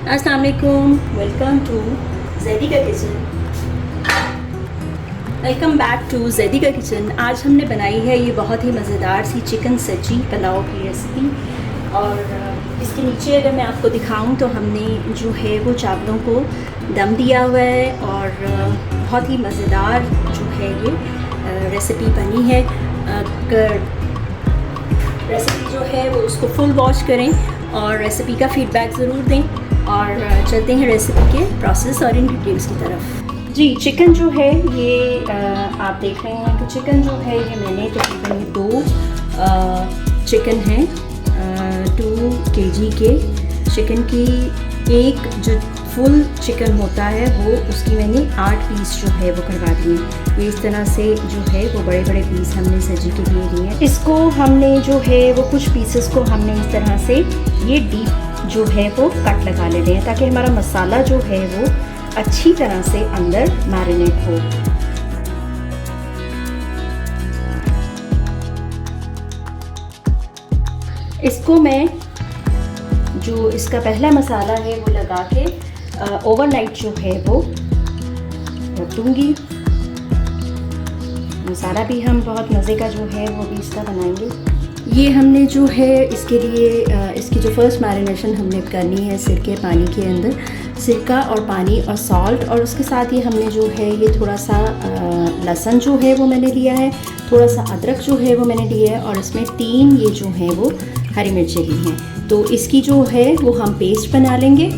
अस्सलाम वालेकुम, welcome to Zaidika kitchen. Welcome back to Zaidika kitchen. आज हमने बनाई है ये बहुत ही मज़ेदार सी चिकन सज्जी पुलाव की रेसिपी। और इसके नीचे अगर मैं आपको दिखाऊं तो हमने जो है वो चावलों को दम दिया हुआ है और बहुत ही मज़ेदार जो है ये रेसिपी बनी है। अगर रेसिपी जो है वो उसको फुल वॉच करें और रेसिपी का फ़ीडबैक ज़रूर दें। और चलते हैं रेसिपी के प्रोसेस और इंग्रेडिएंट्स की तरफ। जी, चिकन जो है ये आप देख रहे हैं कि चिकन जो है ये मैंने तकरीबन 2 चिकन हैं 2 kg के चिकन की। एक जो फुल चिकन होता है वो उसकी मैंने 8 पीस जो है वो करवा दिए। ये इस तरह से जो है वो बड़े बड़े पीस हमने सब्जी के लिए लिए हैं। इसको हमने जो है वो कुछ पीसेस को हमने इस तरह से ये डीप जो है वो कट लगा लेते हैं ताकि हमारा मसाला जो है वो अच्छी तरह से अंदर मैरिनेट हो। इसको मैं जो इसका पहला मसाला है वो लगा के ओवरनाइट जो है वो रख दूँगी। मसाला भी हम बहुत मज़े का जो है वो भी इसका बनाएंगे। ये हमने जो है इसके लिए इसकी जो फर्स्ट मैरिनेशन हमने करनी है सिरके पानी के अंदर, सिरका और पानी और सॉल्ट, और उसके साथ ही हमने जो है ये थोड़ा सा लहसुन जो है वो मैंने लिया है, थोड़ा सा अदरक जो है वो मैंने लिया है, और इसमें 3 ये जो है वो हरी मिर्चें ली हैं। तो इसकी जो है वो हम पेस्ट बना लेंगे।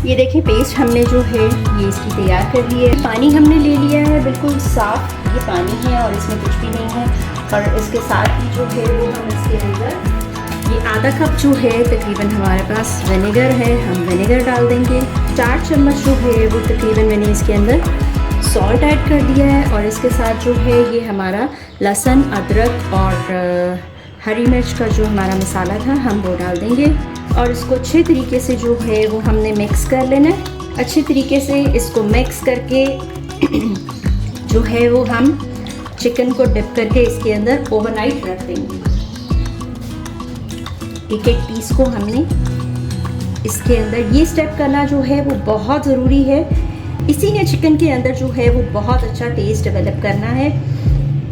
ये देखें पेस्ट हमने जो है ये इसकी तैयार कर ली है। पानी हमने ले लिया है बिल्कुल साफ़ ये पानी है और इसमें कुछ भी नहीं है। और इसके साथ ही जो है वो हम इसके अंदर ये आधा कप जो है तकरीबन हमारे पास विनेगर है, हम विनेगर डाल देंगे। 4 चम्मच जो है वो तकरीबन मैंने इसके अंदर सॉल्ट ऐड कर दिया है। और इसके साथ जो है ये हमारा लहसुन अदरक और हरी मिर्च का जो हमारा मसाला था हम वो डाल देंगे। और इसको अच्छे तरीके से जो है वो हमने मिक्स कर लेना है। अच्छे तरीके से इसको मिक्स करके जो है वो हम चिकन को डिप करके इसके अंदर ओवरनाइट रख देंगे। एक पीस को हमने इसके अंदर ये स्टेप करना जो है वो बहुत ज़रूरी है। इसी ने चिकन के अंदर जो है वो बहुत अच्छा टेस्ट डेवलप करना है।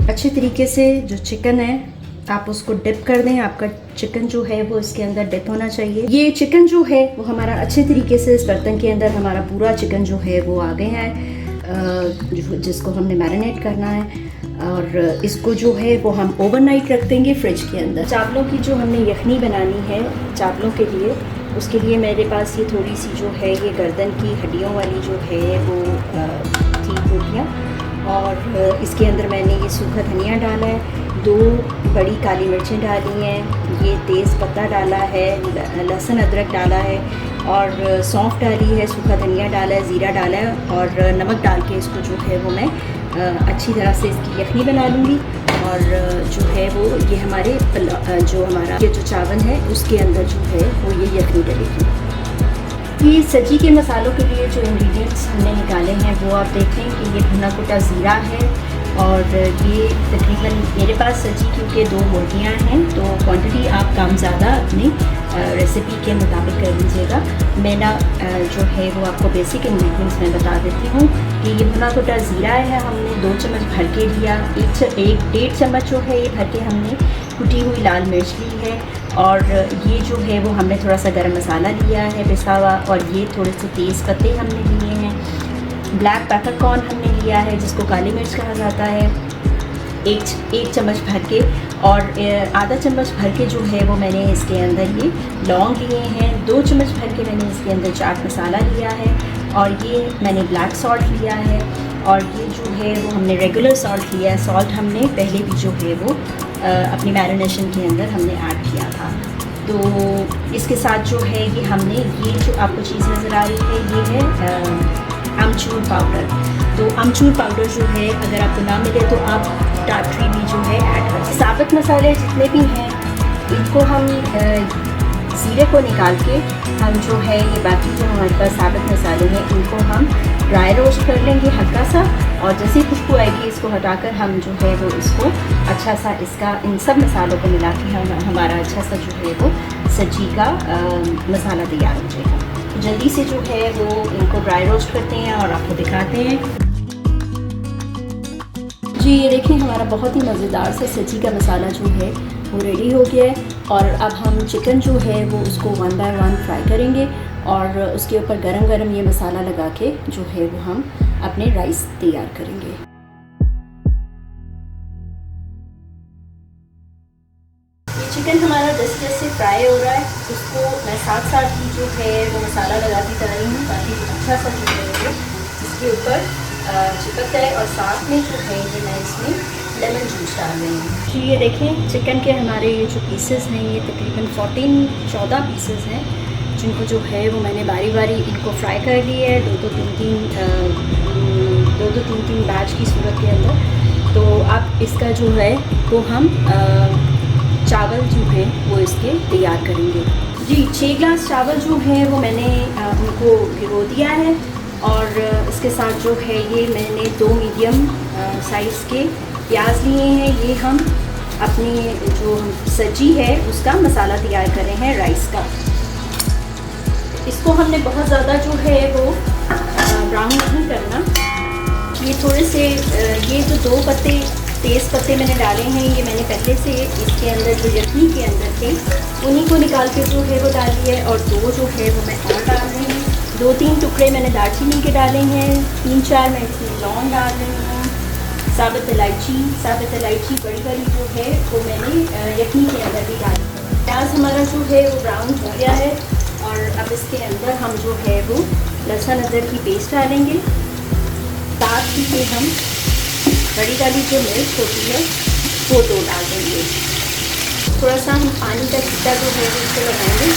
अच्छे तरीके से जो चिकन है आप उसको डिप कर दें। आपका चिकन जो है वो इसके अंदर डिप होना चाहिए। ये चिकन जो है वो हमारा अच्छे तरीके से इस बर्तन के अंदर हमारा पूरा चिकन जो है वो आ गया है जिसको हमने मैरिनेट करना है। और इसको जो है वो हम ओवरनाइट रख देंगे फ्रिज के अंदर। चावलों की जो हमने यखनी बनानी है चावलों के लिए, उसके लिए मेरे पास ये थोड़ी सी जो है ये गर्दन की हड्डियों वाली जो है वो थी रोटियाँ। और इसके अंदर मैंने ये सूखा धनिया डाला है, 2 बड़ी काली मिर्चें डाली हैं, ये तेज़ पत्ता डाला है, लहसुन अदरक डाला है, और सौंफ डाली है, सूखा धनिया डाला है, ज़ीरा डाला है, और नमक डाल के इसको जो है वो मैं अच्छी तरह से इसकी यखनी बना लूँगी। और जो है वो ये हमारे जो हमारा ये जो चावल है उसके अंदर जो है वो ये यखनी डलेगी। ये सब्जी के मसालों के लिए जो इंग्रेडिएंट्स हमने निकाले हैं वो आप देखें कि ये भुना कुटा ज़ीरा है। और ये तकरीबन मेरे पास सब्जी क्योंकि 2 बोटियाँ हैं तो क्वांटिटी आप कम ज़्यादा अपनी रेसिपी के मुताबिक कर लीजिएगा। मेरा जो है वो आपको बेसिक इंग्रेडिएंट्स मैं बता देती हूँ कि ये भुना कुटा ज़ीरा है हमने 2 चम्मच भर के लिया। 1.5 चम्मच जो है ये भर के हमने कुटी हुई लाल मिर्च ली है। और ये जो है वो हमने थोड़ा सा गरम मसाला लिया है पिसा हुआ, और ये थोड़े से तेज़ पत्ते हमने लिए हैं। ब्लैक पेपर कॉर्न हमने लिया है जिसको काली मिर्च कहा जाता है, 1 चम्मच भर के। और आधा चम्मच भर के जो है वो मैंने इसके अंदर ये लौंग लिए हैं। 2 चम्मच भर के मैंने इसके अंदर चाट मसाला लिया है, और ये मैंने ब्लैक सॉल्ट लिया है। और ये जो है वो हमने रेगुलर सॉल्ट लिया है। सॉल्ट हमने पहले भी जो है वो अपनी मैरिनेशन के अंदर हमने ऐड किया था। तो इसके साथ जो है ये हमने ये जो आपको चीज़ नज़र आ रही है ये है अमचूर पाउडर। तो अमचूर पाउडर जो है अगर आपको ना मिले तो आप टाटरी भी जो है ऐड कर सकते। साबुत मसाले जितने भी हैं इनको हम ज़ीरे को निकाल के हम जो है ये बाकी जो हमारे पास साबुत मसाले हैं इनको हम ड्राई रोस्ट कर लेंगे हल्का सा। और जैसे ही खुशबू आएगी इसको हटाकर हम जो है वो इसको अच्छा सा इसका इन सब मसालों को मिला के हमारा अच्छा सा जो है वो सब्जी का मसाला तैयार हो जाएगा। जल्दी से जो है वो इनको ड्राई रोस्ट करते हैं और आपको दिखाते हैं। जी ये देखिए हमारा बहुत ही मज़ेदार सा सब्जी का मसाला जो है वो रेडी हो गया है। और अब हम चिकन जो है वो उसको 1 बाय 1 फ्राई करेंगे और उसके ऊपर गरम गरम ये मसाला लगा के जो है वो हम अपने राइस तैयार करेंगे। चिकन हमारा जैसे जैसे फ्राई हो रहा है उसको मैं साथ साथ ही जो है वो मसाला लगाती जा रही हूँ ताकि अच्छा सा जो है वो इसके ऊपर चिपक जाए। और साथ में जो है ये मैं इसमें लेमन जूस डाल रही हूँ। जी ये देखें चिकन के हमारे ये जो पीसेस हैं ये तकरीबन 14 पीसेस हैं जिनको जो है वो मैंने बारी बारी इनको फ्राई कर लिया है दो तीन तीन बैच की सूरत के अंदर। तो अब इसका जो है वो हम चावल जो है वो इसके तैयार करेंगे। जी 6 ग्लास चावल जो है वो मैंने उनको भिगो दिया है और इसके साथ जो है ये मैंने 2 मीडियम साइज़ के प्याज लिए हैं। ये हम अपनी जो सब्जी है उसका मसाला तैयार कर रहे हैं राइस का। इसको हमने बहुत ज़्यादा जो है वो ब्राउन नहीं करना। ये थोड़े से ये जो 2 पत्ते तेज़ पत्ते मैंने डाले हैं ये मैंने पहले से इसके अंदर जो यखनी के अंदर थे उन्हीं को निकाल के जो है वो डाली है। और 2 जो है वो मैं और डाल रही हूँ। 2-3 टुकड़े मैंने दालचीनी के डाले हैं। 3-4 मैं इसमें लौंग डाल रही हूँ। साबुत इलायची बड़ी बड़ी जो है वो मैंने यखनी के अंदर भी डाली है। प्याज हमारा जो है वो ब्राउन हो गया है और अब इसके अंदर हम जो है वो लहसुन अदरक की पेस्ट डालेंगे। साथ ही में हम बड़ी वाली जो मिर्च होती है वो 2 डाल देंगे। थोड़ा सा हम पानी का छिट्टा जो है उसको लगाएंगे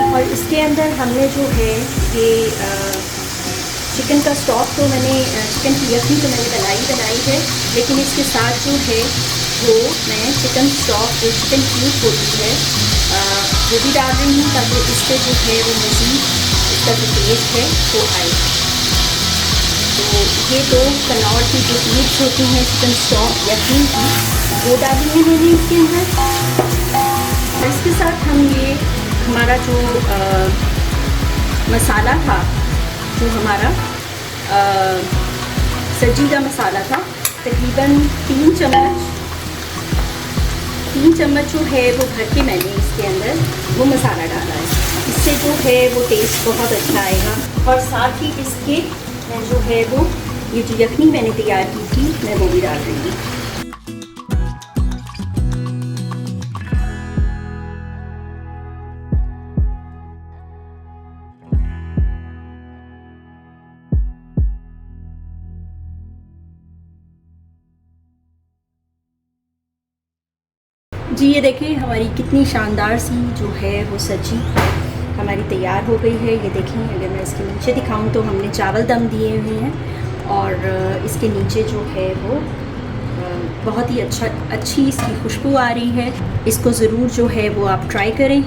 और इसके अंदर हमने जो है ये चिकन का स्टॉक तो मैंने चिकन की यखनी तो मैंने बनाई है लेकिन इसके साथ जो है वो मैं चिकन स्टॉक जो चिकन क्यूब होती है वो भी डाल रही हूँ ताकि इससे जो है वो मज़ीद इसका जो टेस्ट है वो आए। तो ये 2 कनौर की जो क्यूब्स होती हैं चिकन स्टॉक यखनी की वो डाली है मैंने इसके अंदर। और इसके साथ हम ये हमारा जो मसाला था जो हमारा सब्जी का मसाला था तकरीबन 3 चम्मच जो है वो भर के मैंने इसके अंदर वो मसाला डाला है। इससे जो है वो टेस्ट बहुत अच्छा आएगा। और साथ ही इसके मैं जो है वो ये जो यखनी मैंने तैयार की थी मैं वो भी डाल रही हूँ। जी ये देखिए हमारी कितनी शानदार सी जो है वो सब्जी हमारी तैयार हो गई है। ये देखें अगर मैं इसके नीचे दिखाऊं तो हमने चावल दम दिए हुए हैं और इसके नीचे जो है वो बहुत ही अच्छी इसकी खुशबू आ रही है। इसको ज़रूर जो है वो आप ट्राई करें।